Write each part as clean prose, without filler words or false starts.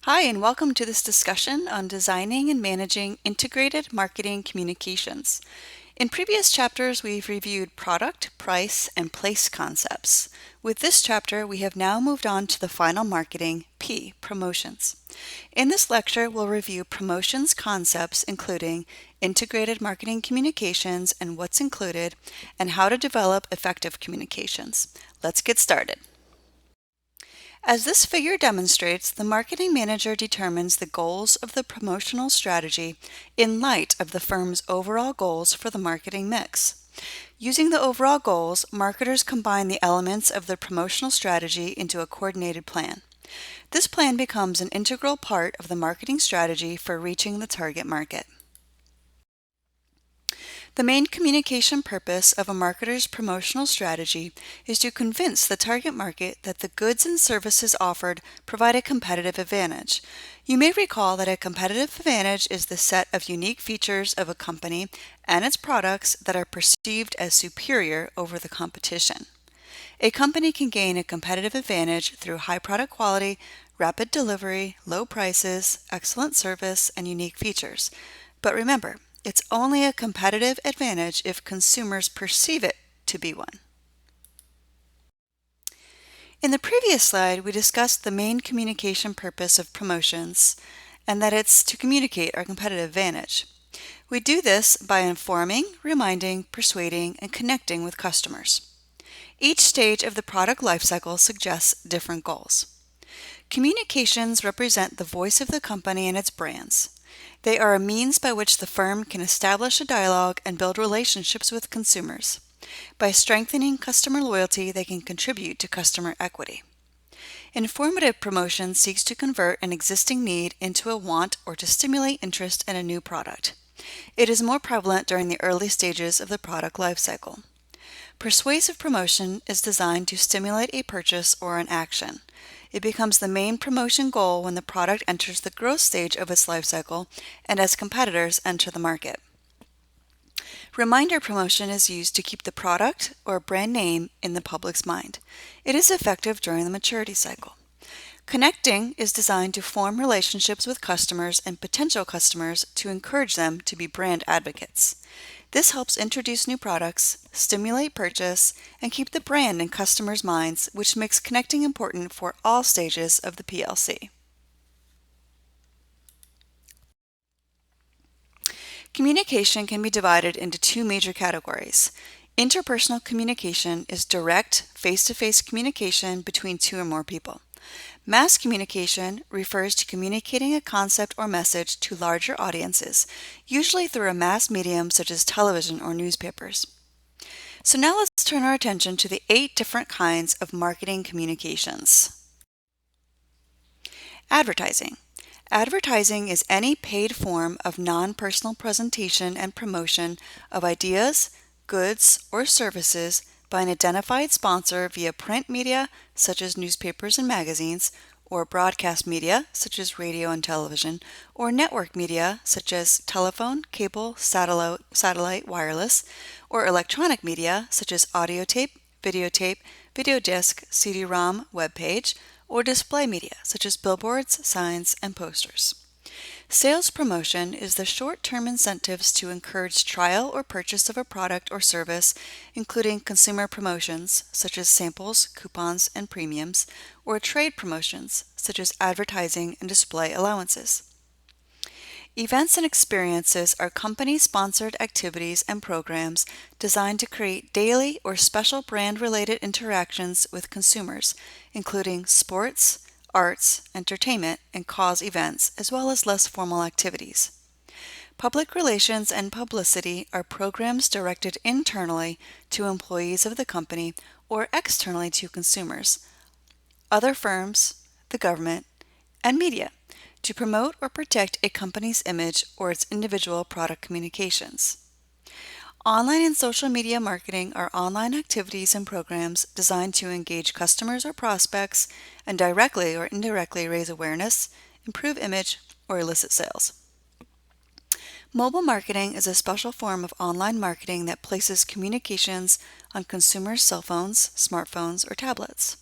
Hi, and welcome to this discussion on designing and managing integrated marketing communications. In previous chapters, we've reviewed product, price, and place concepts. With this chapter, we have now moved on to the final marketing, P, promotions. In this lecture, we'll review promotions concepts including integrated marketing communications and what's included, and how to develop effective communications. Let's get started. As this figure demonstrates, the marketing manager determines the goals of the promotional strategy in light of the firm's overall goals for the marketing mix. Using the overall goals, marketers combine the elements of the promotional strategy into a coordinated plan. This plan becomes an integral part of the marketing strategy for reaching the target market. The main communication purpose of a marketer's promotional strategy is to convince the target market that the goods and services offered provide a competitive advantage. You may recall that a competitive advantage is the set of unique features of a company and its products that are perceived as superior over the competition. A company can gain a competitive advantage through high product quality, rapid delivery, low prices, excellent service, and unique features. But remember, it's only a competitive advantage if consumers perceive it to be one. In the previous slide, we discussed the main communication purpose of promotions and that it's to communicate our competitive advantage. We do this by informing, reminding, persuading, and connecting with customers. Each stage of the product lifecycle suggests different goals. Communications represent the voice of the company and its brands. They are a means by which the firm can establish a dialogue and build relationships with consumers. By strengthening customer loyalty, they can contribute to customer equity. Informative promotion seeks to convert an existing need into a want or to stimulate interest in a new product. It is more prevalent during the early stages of the product lifecycle. Persuasive promotion is designed to stimulate a purchase or an action. It becomes the main promotion goal when the product enters the growth stage of its life cycle and as competitors enter the market. Reminder promotion is used to keep the product or brand name in the public's mind. It is effective during the maturity cycle. Connecting is designed to form relationships with customers and potential customers to encourage them to be brand advocates. This helps introduce new products, stimulate purchase, and keep the brand in customers' minds, which makes connecting important for all stages of the PLC. Communication can be divided into two major categories. Interpersonal communication is direct, face-to-face communication between two or more people. Mass communication refers to communicating a concept or message to larger audiences, usually through a mass medium such as television or newspapers. So now let's turn our attention to the 8 different kinds of marketing communications. Advertising. Advertising is any paid form of non-personal presentation and promotion of ideas, goods, or services by an identified sponsor via print media, such as newspapers and magazines, or broadcast media, such as radio and television, or network media, such as telephone, cable, satellite, wireless, or electronic media, such as audio tape, video disc, CD-ROM, web page, or display media, such as billboards, signs, and posters. Sales promotion is the short-term incentives to encourage trial or purchase of a product or service, including consumer promotions, such as samples, coupons, and premiums, or trade promotions, such as advertising and display allowances. Events and experiences are company-sponsored activities and programs designed to create daily or special brand-related interactions with consumers, including sports, arts, entertainment, and cause events, as well as less formal activities. Public relations and publicity are programs directed internally to employees of the company or externally to consumers, other firms, the government, and media to promote or protect a company's image or its individual product communications. Online and social media marketing are online activities and programs designed to engage customers or prospects and directly or indirectly raise awareness, improve image, or elicit sales. Mobile marketing is a special form of online marketing that places communications on consumers' cell phones, smartphones, or tablets.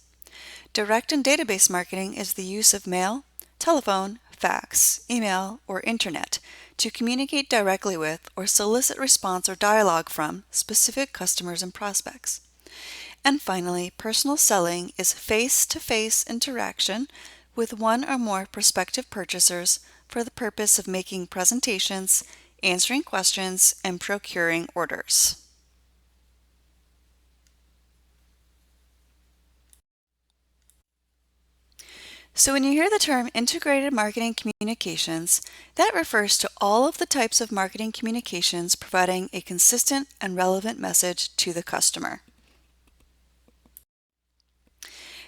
Direct and database marketing is the use of mail, telephone, fax, email, or internet to communicate directly with or solicit response or dialogue from specific customers and prospects. And finally, personal selling is face-to-face interaction with one or more prospective purchasers for the purpose of making presentations, answering questions, and procuring orders. So when you hear the term integrated marketing communications, that refers to all of the types of marketing communications providing a consistent and relevant message to the customer.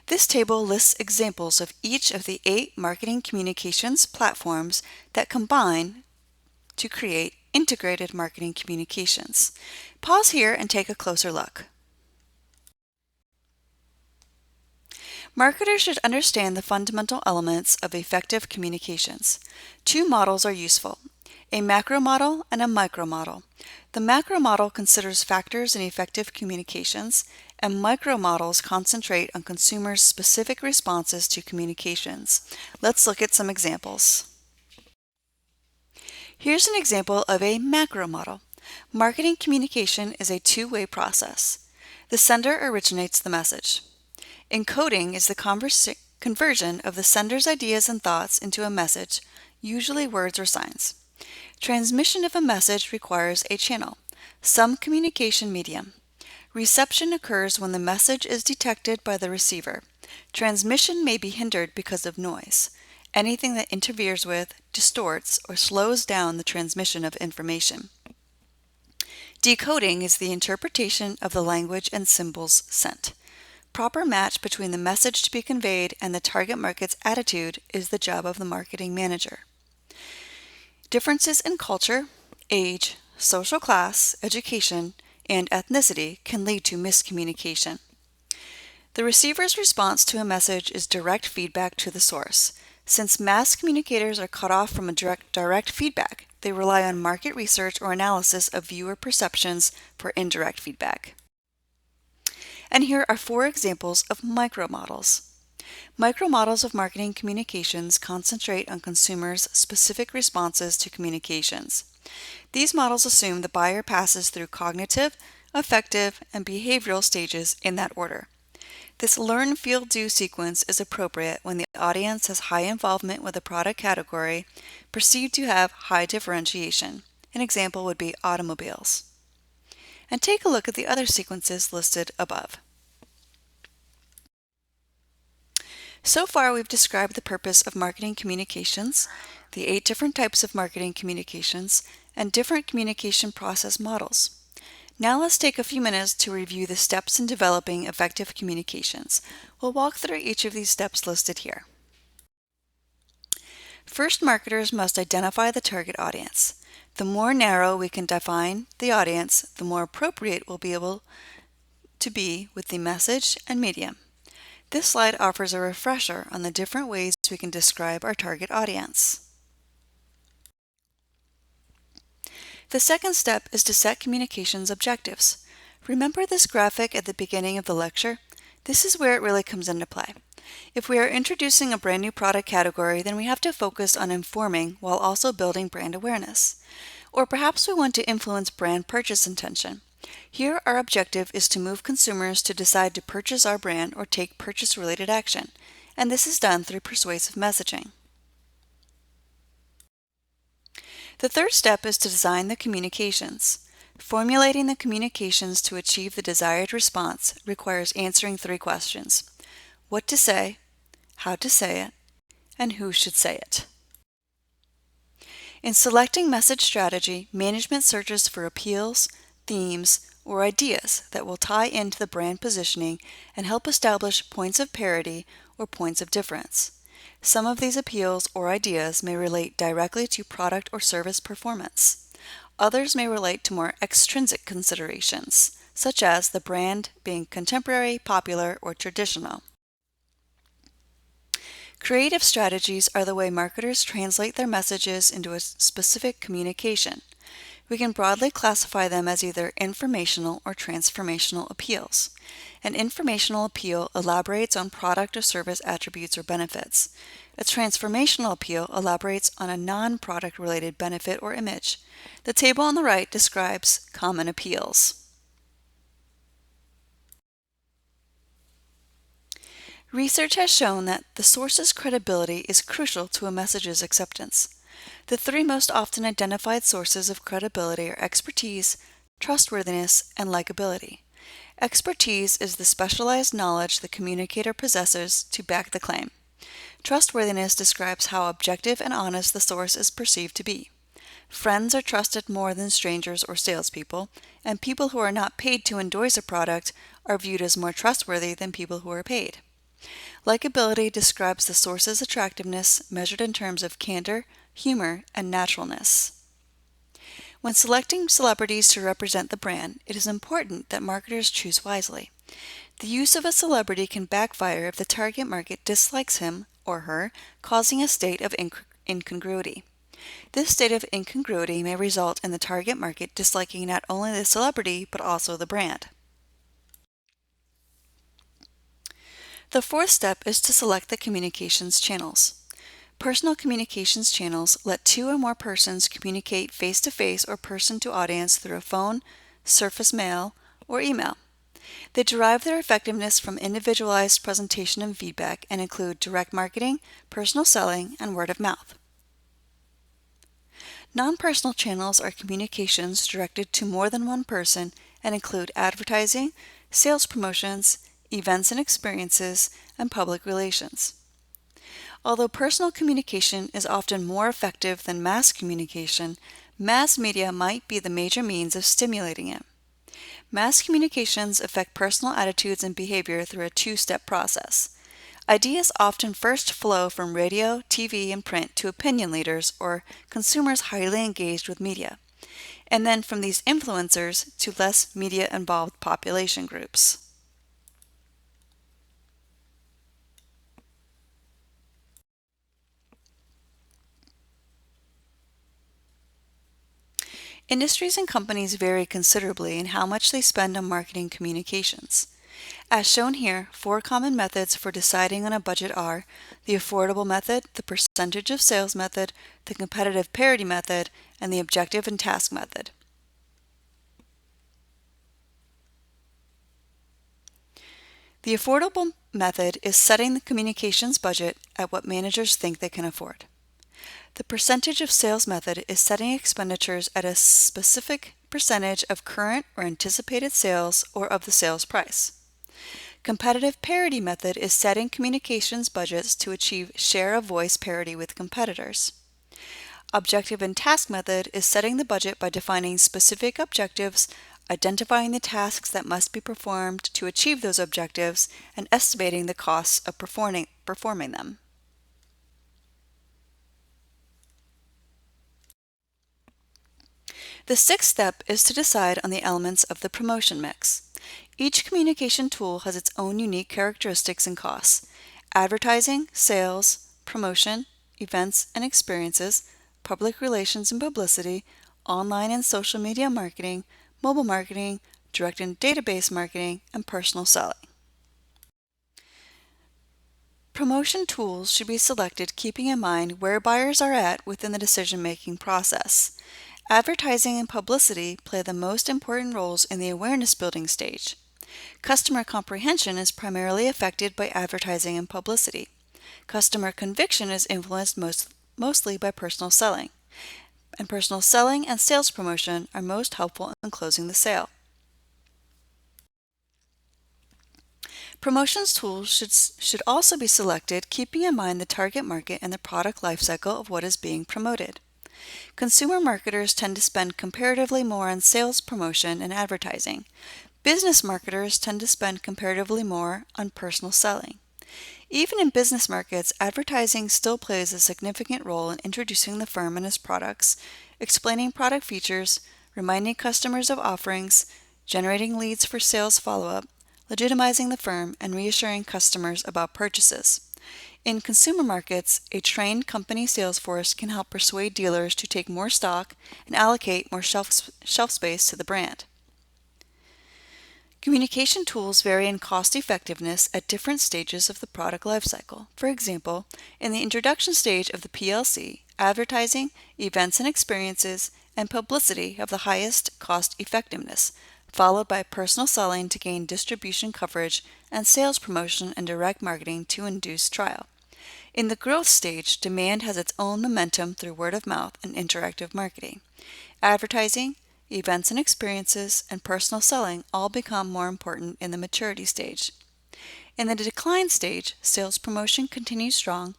This table lists examples of each of the 8 marketing communications platforms that combine to create integrated marketing communications. Pause here and take a closer look. Marketers should understand the fundamental elements of effective communications. 2 models are useful, a macro model and a micro model. The macro model considers factors in effective communications, and micro models concentrate on consumers' specific responses to communications. Let's look at some examples. Here's an example of a macro model. Marketing communication is a two-way process. The sender originates the message. Encoding is the conversion of the sender's ideas and thoughts into a message, usually words or signs. Transmission of a message requires a channel, some communication medium. Reception occurs when the message is detected by the receiver. Transmission may be hindered because of noise, anything that interferes with, distorts, or slows down the transmission of information. Decoding is the interpretation of the language and symbols sent. Proper match between the message to be conveyed and the target market's attitude is the job of the marketing manager. Differences in culture, age, social class, education, and ethnicity can lead to miscommunication. The receiver's response to a message is direct feedback to the source. Since mass communicators are cut off from a direct feedback, they rely on market research or analysis of viewer perceptions for indirect feedback. And here are 4 examples of micromodels. Micromodels of marketing communications concentrate on consumers' specific responses to communications. These models assume the buyer passes through cognitive, affective, and behavioral stages in that order. This learn, feel, do sequence is appropriate when the audience has high involvement with a product category perceived to have high differentiation. An example would be automobiles. And take a look at the other sequences listed above. So far, we've described the purpose of marketing communications, the 8 different types of marketing communications, and different communication process models. Now let's take a few minutes to review the steps in developing effective communications. We'll walk through each of these steps listed here. First, marketers must identify the target audience. The more narrow we can define the audience, the more appropriate we'll be able to be with the message and medium. This slide offers a refresher on the different ways we can describe our target audience. The second step is to set communications objectives. Remember this graphic at the beginning of the lecture? This is where it really comes into play. If we are introducing a brand new product category, then we have to focus on informing while also building brand awareness. Or perhaps we want to influence brand purchase intention. Here, our objective is to move consumers to decide to purchase our brand or take purchase-related action, and this is done through persuasive messaging. The third step is to design the communications. Formulating the communications to achieve the desired response requires answering 3 questions: what to say, how to say it, and who should say it. In selecting message strategy, management searches for appeals, themes, or ideas that will tie into the brand positioning and help establish points of parity or points of difference. Some of these appeals or ideas may relate directly to product or service performance. Others may relate to more extrinsic considerations, such as the brand being contemporary, popular, or traditional. Creative strategies are the way marketers translate their messages into a specific communication. We can broadly classify them as either informational or transformational appeals. An informational appeal elaborates on product or service attributes or benefits. A transformational appeal elaborates on a non-product related benefit or image. The table on the right describes common appeals. Research has shown that the source's credibility is crucial to a message's acceptance. The three most often identified sources of credibility are expertise, trustworthiness, and likability. Expertise is the specialized knowledge the communicator possesses to back the claim. Trustworthiness describes how objective and honest the source is perceived to be. Friends are trusted more than strangers or salespeople, and people who are not paid to endorse a product are viewed as more trustworthy than people who are paid. Likability describes the source's attractiveness measured in terms of candor, humor, and naturalness. When selecting celebrities to represent the brand, it is important that marketers choose wisely. The use of a celebrity can backfire if the target market dislikes him or her, causing a state of incongruity. This state of incongruity may result in the target market disliking not only the celebrity but also the brand. The fourth step is to select the communications channels. Personal communications channels let two or more persons communicate face-to-face or person-to-audience through a phone, surface mail, or email. They derive their effectiveness from individualized presentation and feedback and include direct marketing, personal selling, and word of mouth. Non-personal channels are communications directed to more than one person and include advertising, sales promotions, events and experiences, and public relations. Although personal communication is often more effective than mass communication, mass media might be the major means of stimulating it. Mass communications affect personal attitudes and behavior through a two-step process. Ideas often first flow from radio, TV, and print to opinion leaders or consumers highly engaged with media, and then from these influencers to less media-involved population groups. Industries and companies vary considerably in how much they spend on marketing communications. As shown here, four common methods for deciding on a budget are the affordable method, the percentage of sales method, the competitive-parity method, and the objective and task method. The affordable method is setting the communications budget at what managers think they can afford. The percentage of sales method is setting expenditures at a specific percentage of current or anticipated sales or of the sales price. Competitive-parity method is setting communications budgets to achieve share of voice parity with competitors. Objective and task method is setting the budget by defining specific objectives, identifying the tasks that must be performed to achieve those objectives, and estimating the costs of performing them. The sixth step is to decide on the elements of the promotion mix. Each communication tool has its own unique characteristics and costs. Advertising, sales, promotion, events and experiences, public relations and publicity, online and social media marketing, mobile marketing, direct and database marketing, and personal selling. Promotion tools should be selected keeping in mind where buyers are at within the decision-making process. Advertising and publicity play the most important roles in the awareness building stage. Customer comprehension is primarily affected by advertising and publicity. Customer conviction is influenced mostly by personal selling, and personal selling and sales promotion are most helpful in closing the sale. Promotions tools should also be selected keeping in mind the target market and the product lifecycle of what is being promoted. Consumer marketers tend to spend comparatively more on sales promotion and advertising. Business marketers tend to spend comparatively more on personal selling. Even in business markets, advertising still plays a significant role in introducing the firm and its products, explaining product features, reminding customers of offerings, generating leads for sales follow-up, legitimizing the firm, and reassuring customers about purchases. In consumer markets, a trained company sales force can help persuade dealers to take more stock and allocate more shelf space to the brand. Communication tools vary in cost effectiveness at different stages of the product lifecycle. For example, in the introduction stage of the PLC, advertising, events and experiences, and publicity have the highest cost effectiveness, followed by personal selling to gain distribution coverage and sales promotion and direct marketing to induce trial. In the growth stage, demand has its own momentum through word of mouth and interactive marketing. Advertising, events and experiences, and personal selling all become more important in the maturity stage. In the decline stage, sales promotion continues strong,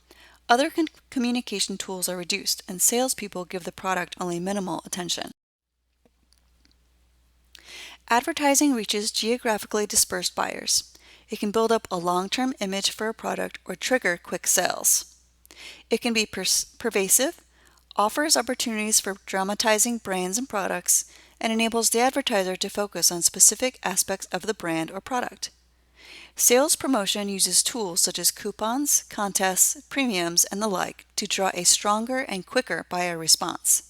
other communication tools are reduced, and salespeople give the product only minimal attention. Advertising reaches geographically dispersed buyers. It can build up a long-term image for a product or trigger quick sales. It can be pervasive, offers opportunities for dramatizing brands and products, and enables the advertiser to focus on specific aspects of the brand or product. Sales promotion uses tools such as coupons, contests, premiums, and the like to draw a stronger and quicker buyer response.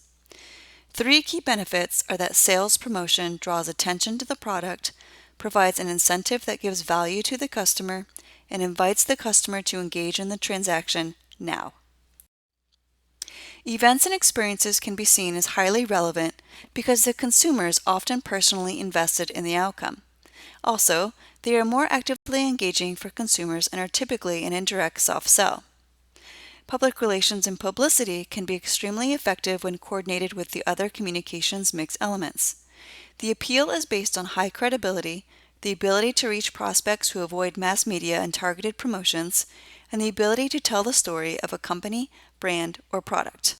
Three key benefits are that sales promotion draws attention to the product, provides an incentive that gives value to the customer, and invites the customer to engage in the transaction now. Events and experiences can be seen as highly relevant because the consumer is often personally invested in the outcome. Also, they are more actively engaging for consumers and are typically an indirect soft sell. Public relations and publicity can be extremely effective when coordinated with the other communications mix elements. The appeal is based on high credibility, the ability to reach prospects who avoid mass media and targeted promotions, and the ability to tell the story of a company, brand, or product.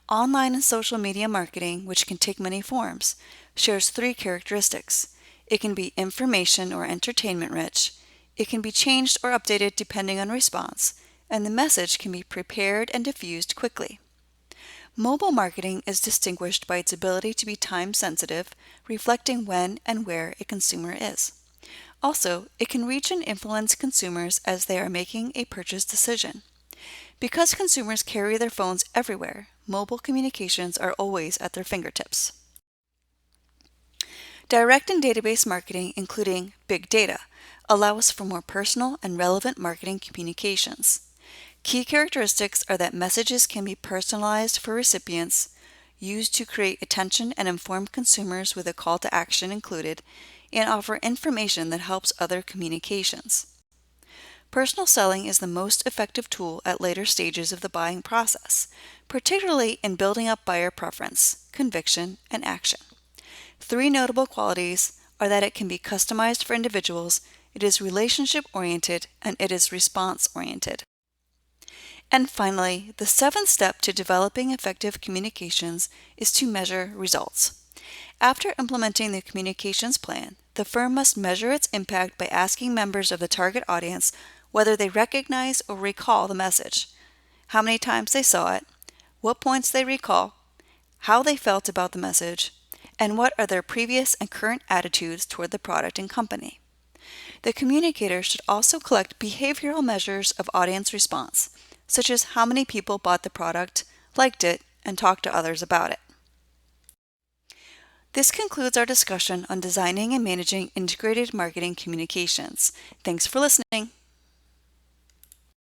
Online and social media marketing, which can take many forms, shares three characteristics. It can be information or entertainment rich, it can be changed or updated depending on response, and the message can be prepared and diffused quickly. Mobile marketing is distinguished by its ability to be time sensitive, reflecting when and where a consumer is. Also, it can reach and influence consumers as they are making a purchase decision. Because consumers carry their phones everywhere, mobile communications are always at their fingertips. Direct and database marketing, including big data, allows for more personal and relevant marketing communications. Key characteristics are that messages can be personalized for recipients, used to create attention and inform consumers with a call to action included, and offer information that helps other communications. Personal selling is the most effective tool at later stages of the buying process, particularly in building up buyer preference, conviction, and action. Three notable qualities are that it can be customized for individuals, it is relationship-oriented, and it is response-oriented. And finally, the seventh step to developing effective communications is to measure results. After implementing the communications plan, the firm must measure its impact by asking members of the target audience whether they recognize or recall the message, how many times they saw it, what points they recall, how they felt about the message, and what are their previous and current attitudes toward the product and company. The communicator should also collect behavioral measures of audience response, such as how many people bought the product, liked it, and talked to others about it. This concludes our discussion on designing and managing integrated marketing communications. Thanks for listening.